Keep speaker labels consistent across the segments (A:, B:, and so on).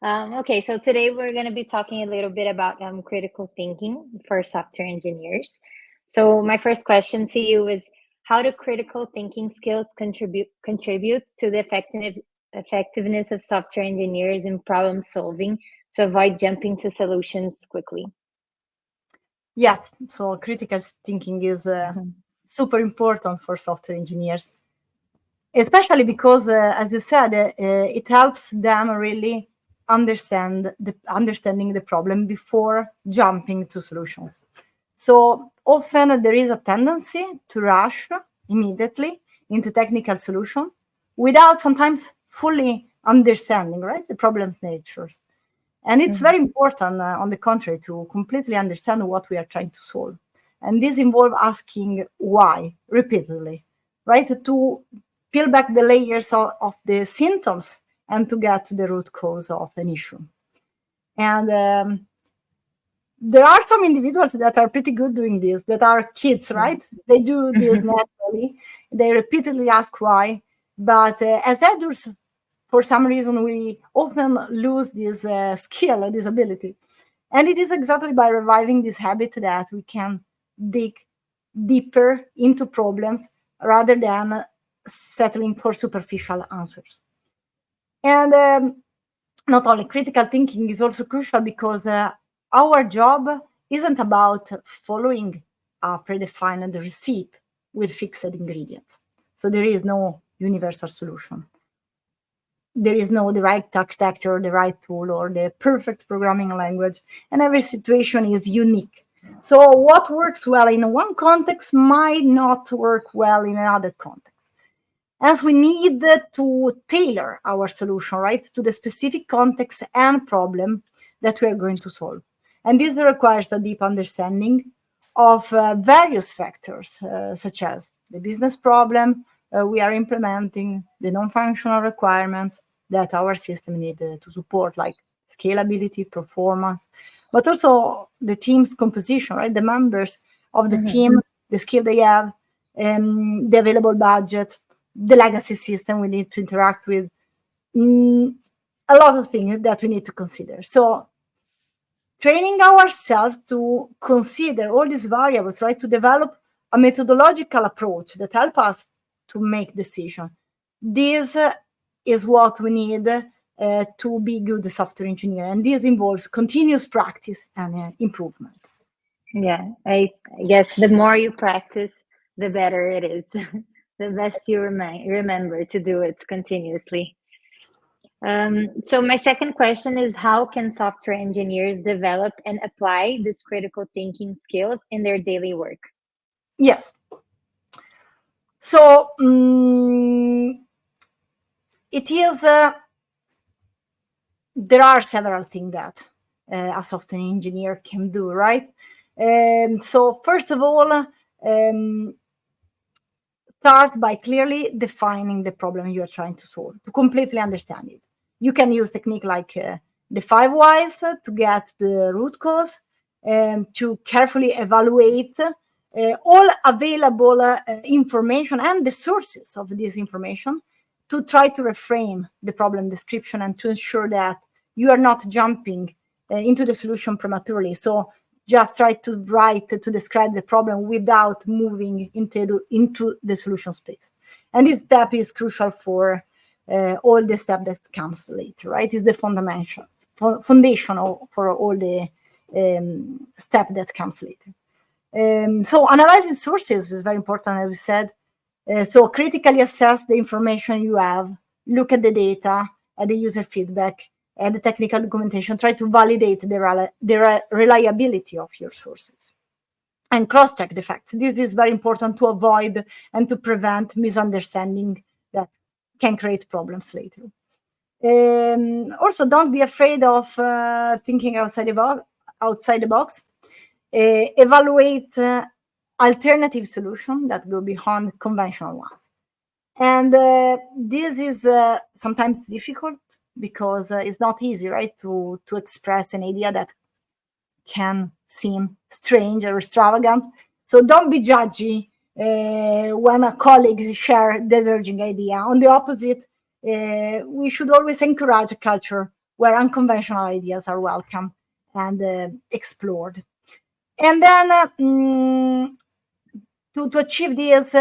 A: Okay, so today we're going to be talking a little bit about critical thinking for software engineers. So my first question to you is, how do critical thinking skills contribute to the effectiveness of software engineers in problem solving to avoid jumping to solutions quickly?
B: Yes, so critical thinking is
A: Mhm.
B: super important for software engineers, especially because, as you said, it helps them really understanding the problem before jumping to solutions. So often there is a tendency to rush immediately into technical solution without sometimes fully understanding, right, the problem's natures. And it's very
A: Mhm.
B: important, on the contrary, to completely understand what we are trying to solve. And this involves asking why repeatedly, right? To peel back the layers of the symptoms and to get to the root cause of an issue. And there are some individuals that are pretty good doing this, that are kids, right? They do this naturally. They repeatedly ask why. But as adults, for some reason, we often lose this skill, this ability. And it is exactly by reviving this habit that we can dig deeper into problems rather than settling for superficial answers. And not only critical thinking is also crucial because our job isn't about following a predefined recipe with fixed ingredients. So there is no universal solution. There is no the right architecture, the right tool, or the perfect programming language, and every situation is unique. So what works well in one context might not work well in another context. As we need to tailor our solution, right, to the specific context and problem that we are going to solve. And this requires a deep understanding of various factors, such as the business problem we are implementing, the non-functional requirements that our system needs to support, like scalability, performance, but also the team's composition, right? The members of the
A: Mhm.
B: team, the skill they have, the available budget, the legacy system we need to interact with, mm, a lot of things that we need to consider. So training ourselves to consider all these variables, right, to develop a methodological approach that help us to make decision. This is what we need to be good software engineer, and this involves continuous practice and improvement.
A: Yeah, I guess the more you practice, the better it is. The best you remember to do it continuously. So my second question is, how can software engineers develop and apply these critical thinking skills in their daily work?
B: Yes. So it is. There are several things that a software engineer can do, right? So first of all, start by clearly defining the problem you are trying to solve to completely understand it. You can use technique like the 5 whys to get the root cause and to carefully evaluate all available information and the sources of this information to try to reframe the problem description and to ensure that you are not jumping into the solution prematurely. So just try to write to describe the problem without moving into the solution space. And this step is crucial for all the step that comes later, right? Is the foundation for all the step that comes later. So analyzing sources is very important, as we said. So critically assess the information you have, look at the data, at the user feedback, and the technical documentation, try to validate the reliability of your sources. And cross-check the facts. This is very important to avoid and to prevent misunderstanding that can create problems later. Also, don't be afraid of thinking outside the box. Evaluate alternative solutions that go beyond conventional ones. And this is sometimes difficult because it's not easy, right, to express an idea that can seem strange or extravagant. So don't be judgy when a colleague share diverging idea. On the opposite, we should always encourage a culture where unconventional ideas are welcome and explored. And then to achieve this,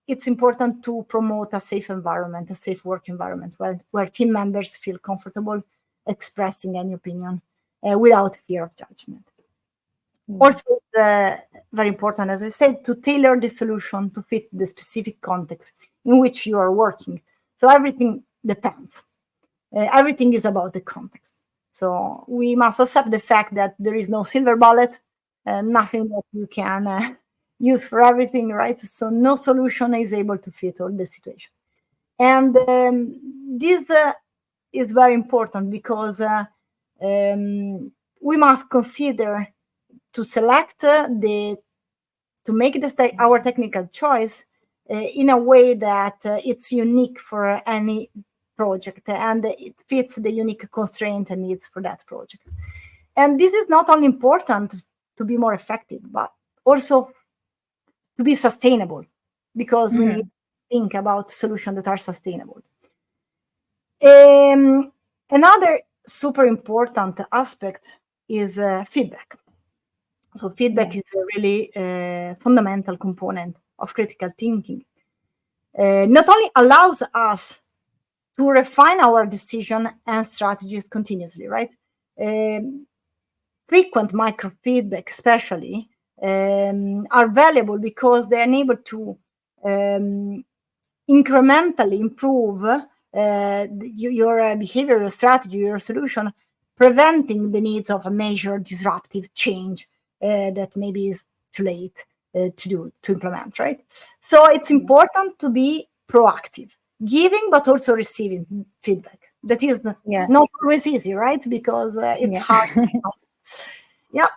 B: it's important to promote a safe environment, a safe work environment where team members feel comfortable expressing any opinion without fear of judgment. Also, very important, as I said, to tailor the solution to fit the specific context in which you are working. So everything depends. Everything is about the context. So we must accept the fact that there is no silver bullet, nothing that you can use for everything, right? So no solution is able to fit all the situation. And this is very important because we must consider to select to make our technical choice in a way that it's unique for any project and it fits the unique constraint and needs for that project. And this is not only important to be more effective, but also to be sustainable, because we need to think about solutions that are sustainable. Another super important aspect is feedback. So feedback is a really fundamental component of critical thinking. Not only allows us to refine our decision and strategies continuously, right? Frequent microfeedback, especially, are valuable because they enable to incrementally improve your behavior, your strategy, your solution, preventing the needs of a major disruptive change that maybe is too late to implement, right? So it's important to be proactive, giving but also receiving feedback. That is not always easy, right? Because it's hard. Yeah.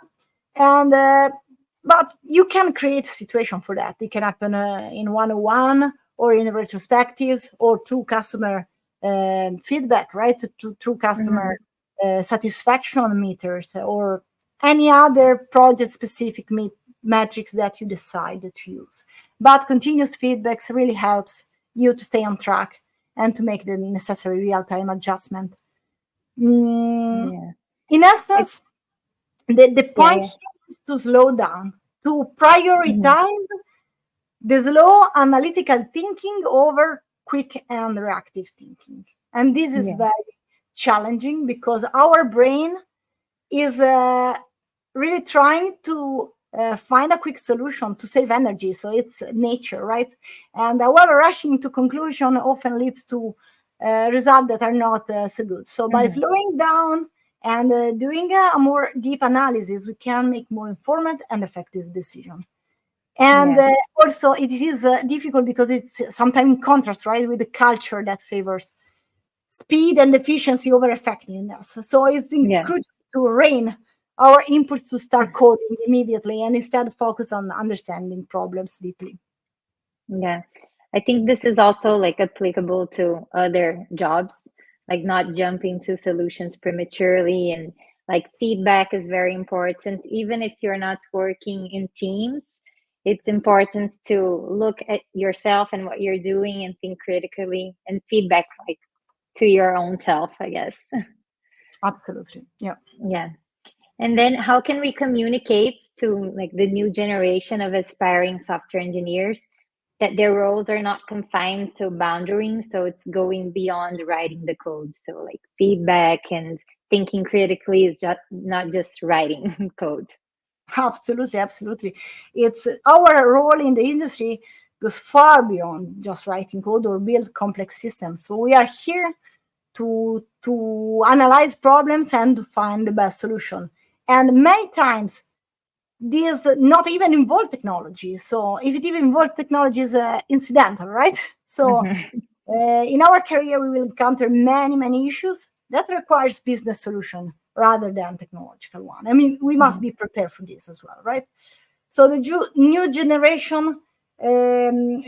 B: And but you can create a situation for that. It can happen in one-on-one or in retrospectives or through customer feedback, right? Through customer satisfaction meters or any other project-specific metrics that you decide to use. But continuous feedbacks really helps you to stay on track and to make the necessary real-time adjustment. In essence, the point here is to slow down, to prioritize the slow analytical thinking over quick and reactive thinking. And this is very challenging because our brain is really trying to find a quick solution to save energy. So it's nature, right? And however, rushing to conclusion often leads to results that are not so good. So by slowing down and doing a more deep analysis, we can make more informed and effective decisions. And also it is difficult because it's sometimes in contrast, right, with the culture that favors speed and efficiency over effectiveness. So it's crucial to rein our impulse to start coding immediately and instead focus on understanding problems deeply.
A: Yeah, I think this is also like applicable to other jobs, like not jumping to solutions prematurely, and like feedback is very important. Even if you're not working in teams, it's important to look at yourself and what you're doing and think critically and feedback like to your own self, I guess.
B: Absolutely. Yeah.
A: Yeah. And then how can we communicate to like the new generation of aspiring software engineers that their roles are not confined to boundaries, so it's going beyond writing the code? So like feedback and thinking critically is just not just writing code.
B: Absolutely. It's our role in the industry goes far beyond just writing code or build complex systems. So we are here to analyze problems and to find the best solution. And many times these not even involve technology. So if it even involves technology, is incidental, right? So in our career, we will encounter many issues that requires business solution rather than technological one. I mean, we must be prepared for this as well, right? So the new generation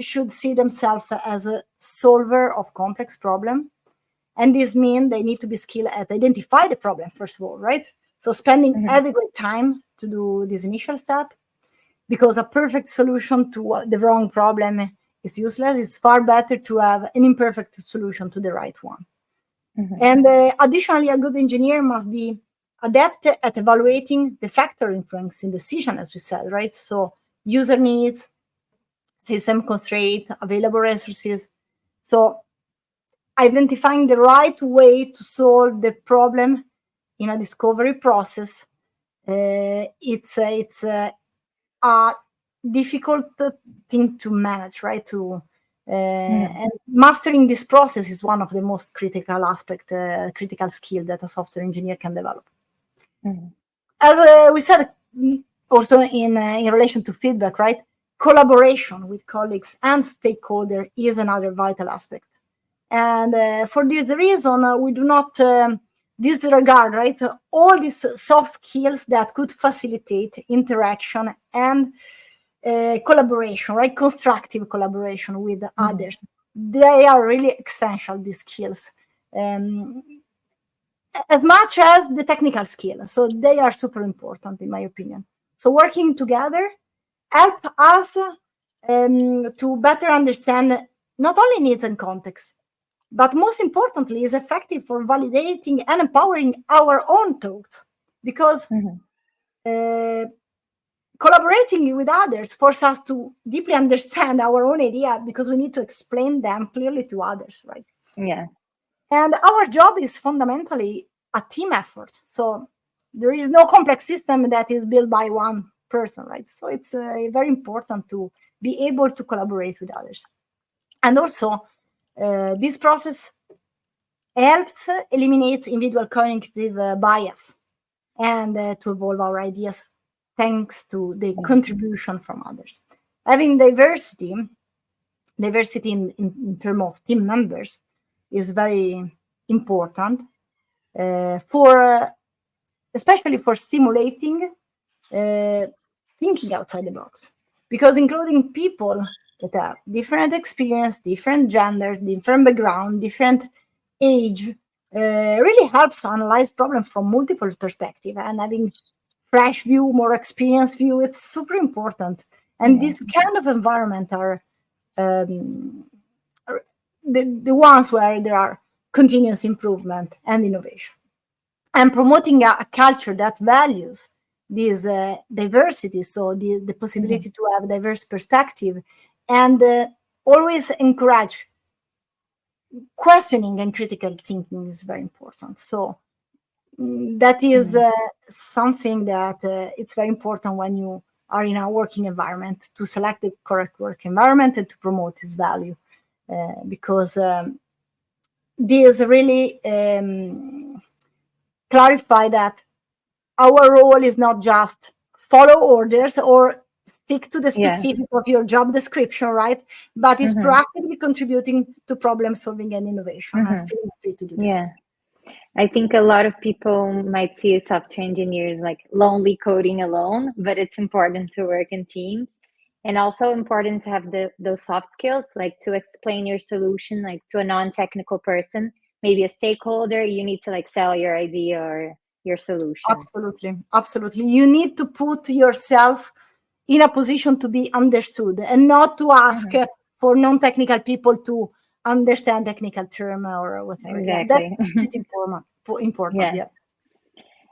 B: should see themselves as a solver of complex problem. And this means they need to be skilled at identify the problem, first of all, right? So spending adequate time to do this initial step, because a perfect solution to the wrong problem is useless. It's far better to have an imperfect solution to the right one. And additionally, a good engineer must be adept at evaluating the factor influencing decision, as we said, right? So user needs, system constraint, available resources. So identifying the right way to solve the problem in a discovery process, it's a difficult thing to manage, right? And mastering this process is one of the most critical critical skill that a software engineer can develop. As we said, also in relation to feedback, right? Collaboration with colleagues and stakeholder is another vital aspect. And for this reason, we do not disregard, right, all these soft skills that could facilitate interaction and collaboration, right, constructive collaboration with others. They are really essential, these skills, as much as the technical skill. So they are super important, in my opinion. So working together help us to better understand not only needs and context, but most importantly, is effective for validating and empowering our own thoughts. Because collaborating with others forces us to deeply understand our own idea, because we need to explain them clearly to others, right?
A: Yeah.
B: And our job is fundamentally a team effort. So there is no complex system that is built by one person, right? So it's very important to be able to collaborate with others. And also, this process helps eliminate individual cognitive bias and to evolve our ideas thanks to the contribution from others. Having diversity in terms of team members is very important for especially for stimulating thinking outside the box, because including people that have different experience, different genders, different background, different age really helps analyze problems from multiple perspectives, and having fresh view, more experienced view, it's super important. And this kind of environment are the ones where there are continuous improvement and innovation. And promoting a culture that values this diversity, so the possibility to have diverse perspective, and always encourage questioning and critical thinking is very important. So that is something that it's very important when you are in a working environment, to select the correct work environment and to promote its value, because this really clarify that our role is not just follow orders or stick to the specific of your job description, right? But is proactively contributing to problem solving and innovation. And feel free to do that.
A: Yeah. I think a lot of people might see software engineers like lonely coding alone, but it's important to work in teams, and also important to have those soft skills, like to explain your solution, like to a non-technical person, maybe a stakeholder. You need to like sell your idea or your solution.
B: Absolutely. You need to put yourself in a position to be understood, and not to ask for non-technical people to understand technical term or whatever.
A: Exactly.
B: Yeah, that's pretty important. Yeah.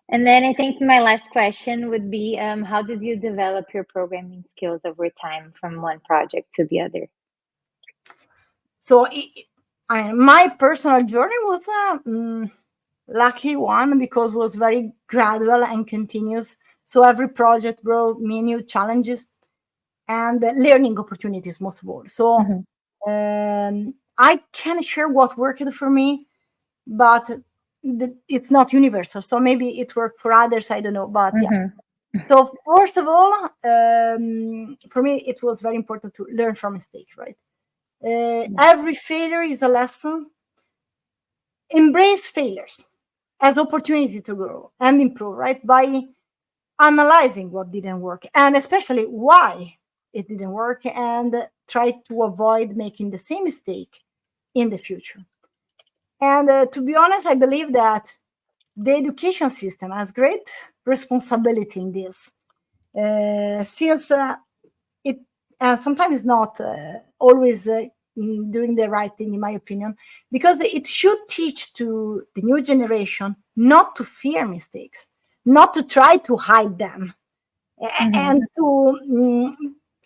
A: And then I think my last question would be, how did you develop your programming skills over time from one project to the other?
B: So my personal journey was a lucky one, because it was very gradual and continuous. So every project brought me new challenges and learning opportunities, most of all. So I can share what worked for me, but it's not universal. So maybe it worked for others, I don't know. But yeah. So first of all, for me, it was very important to learn from mistake, right? Every failure is a lesson. Embrace failures as opportunity to grow and improve, right? By analyzing what didn't work, and especially why it didn't work, and try to avoid making the same mistake in the future. And to be honest, I believe that the education system has great responsibility in this, since it sometimes not always doing the right thing, in my opinion, because it should teach to the new generation not to fear mistakes, not to try to hide them, and to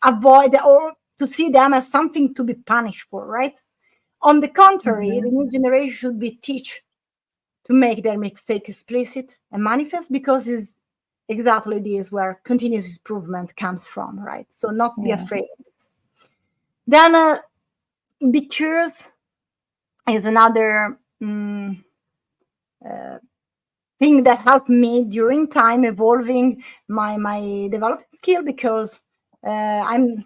B: avoid or to see them as something to be punished for, right? On the contrary, the new generation should be teach to make their mistake explicit and manifest, because it's exactly this where continuous improvement comes from, right? So not be
A: Yeah.
B: afraid of this. Then be curious is another thing that helped me during time evolving my development skill, because I'm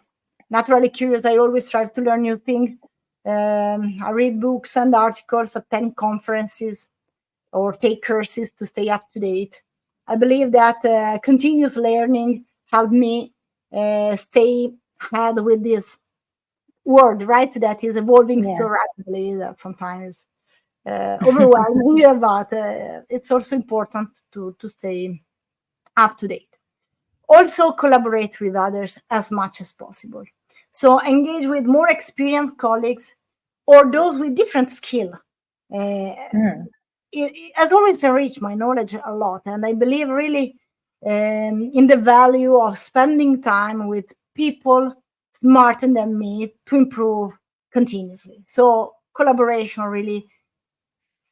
B: naturally curious. I always strive to learn new things. I read books and articles, attend conferences, or take courses to stay up to date. I believe that continuous learning helped me stay ahead with this world, right? That is evolving
A: Yeah.
B: so rapidly that sometimes overwhelming, but it's also important to stay up to date. Also, collaborate with others as much as possible. So, engage with more experienced colleagues or those with different skill. It has always enriched my knowledge a lot, and I believe really in the value of spending time with people smarter than me to improve continuously. So, collaboration really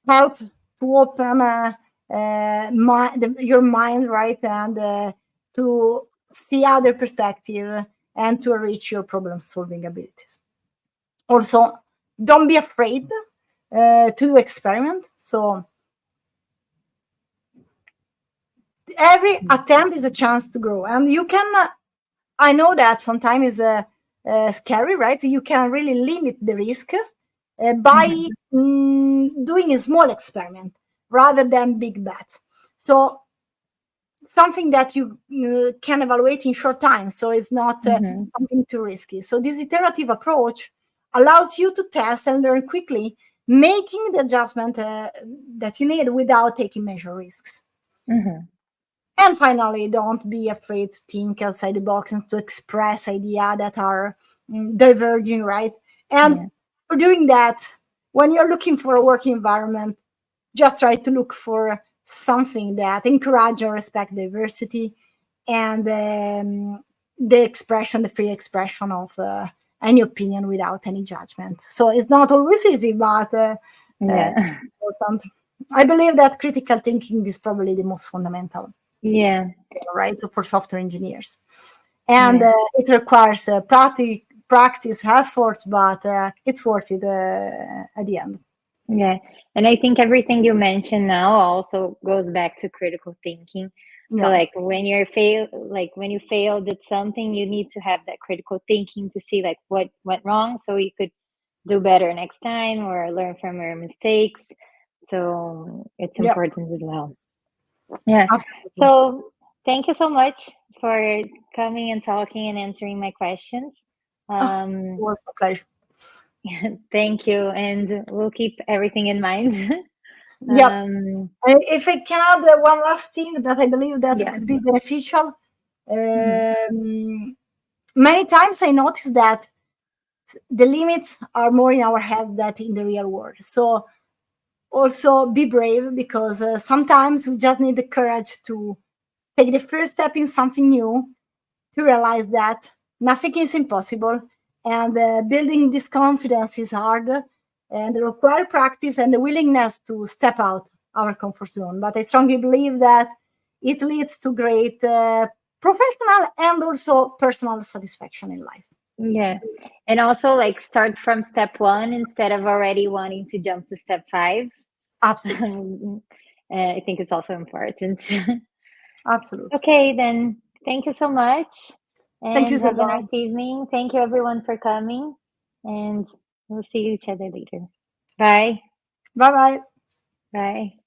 B: help to open your mind, right, and to see other perspective and to enrich your problem solving abilities. Also, don't be afraid to experiment. So every attempt is a chance to grow, and you can I know that sometimes is scary, right? You can really limit the risk by doing a small experiment rather than big bets. So something that you can evaluate in short time, so it's not something too risky. So this iterative approach allows you to test and learn quickly, making the adjustment that you need without taking major risks. And finally, don't be afraid to think outside the box and to express ideas that are diverging, right? And for doing that, when you're looking for a working environment, just try to look for something that encourage or respect diversity and the free expression of any opinion without any judgment. So it's not always easy, but important. I believe that critical thinking is probably the most fundamental, right, for software engineers, and it requires practice, effort, but it's worth it at the end.
A: Yeah. And I think everything you mentioned now also goes back to critical thinking. So like when when you failed at something, you need to have that critical thinking to see like what went wrong so you could do better next time or learn from your mistakes. So it's important as well. Yeah.
B: Absolutely.
A: So thank you so much for coming and talking and answering my questions.
B: It was a pleasure.
A: Thank you, and we'll keep everything in mind.
B: Yep. If I can add one last thing that I believe that could be beneficial, many times I notice that the limits are more in our head than in the real world. So also be brave, because sometimes we just need the courage to take the first step in something new, to realize that nothing is impossible, and building this confidence is hard and require practice and the willingness to step out our comfort zone. But I strongly believe that it leads to great professional and also personal satisfaction in life.
A: Yeah. And also like start from step 1 instead of already wanting to jump to step 5.
B: Absolutely.
A: I think it's also important.
B: Absolutely.
A: Okay, then thank you so much
B: Thank you,
A: and have a
B: Sara.
A: nice evening. Thank you everyone for coming, and we'll see each other later. Bye.
B: Bye bye.
A: Bye.